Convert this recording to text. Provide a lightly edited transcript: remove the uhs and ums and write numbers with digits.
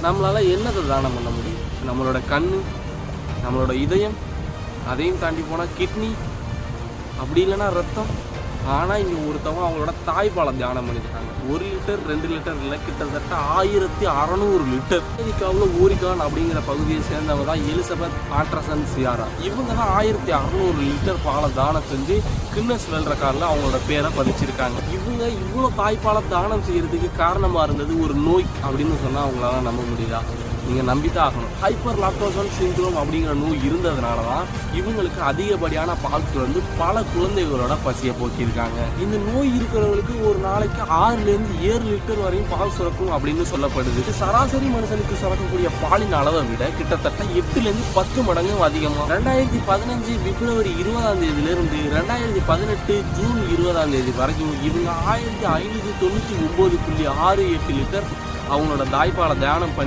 நம்மளால் என்னதை தானம் பண்ண முடியும்? நம்மளோட கண், நம்மளோட இதயம், அதையும் தாண்டி போனால் கிட்னி, அப்படி இல்லைன்னா ரத்தம். ஆனால் இங்கே ஒருத்தவங்க அவங்களோட தாய்ப்பாலை தியானம் பண்ணியிருக்காங்க. 1 லிட்டர் 2 லிட்டர் இல்லை, கிட்டத்தட்ட 1600 லிட்டர். அமெரிக்காவில் ஓரிகான் அப்படிங்கிற பகுதியை சேர்ந்தவங்க தான் எலிசபெத் ஆண்டர்சன் சியாரா. இவங்க தான் 1600 லிட்டர் பாலை தானம் செஞ்சு கின்னஸ் வேர்ல்ட் ரெக்கார்டில் அவங்களோட பேரை பதிச்சிருக்காங்க. இவங்க இவ்வளோ தாய்ப்பாலை தானம் செய்யறதுக்கு காரணமாக இருந்தது ஒரு நோய் அப்படின்னு சொன்னால் அவங்களால நம்ப முடியுதா? நீங்கள் நம்பித்தான் ஆகணும். ஹைப்பர் லாக்டோசன் சிண்ட்ரோம் அப்படிங்கிற நோய் இருந்ததுனால தான் இவங்களுக்கு அதிகப்படியான பால் சுரந்து பல குழந்தைகளோட பசியை போக்கியிருக்காங்க. இந்த நோய் இருக்கிறவங்களுக்கு ஒரு நாளைக்கு 6லேருந்து 7 லிட்டர் வரையும் பால் சுரக்கும் அப்படின்னு சொல்லப்படுது. சராசரி மனுஷனுக்கு சுரக்கக்கூடிய பாலின் அளவை விட கிட்டத்தட்ட 8லேருந்து 10 மடங்கு அதிகமாக. 2015 பிப்ரவரி 20ஆம் தேதியிலிருந்து 2018 ஜூன் 20ஆம் தேதி வரைக்கும் இவங்க 1599.68 லிட்டர் அவங்களோட தாய்ப்பாலை தியானம் பண்ணி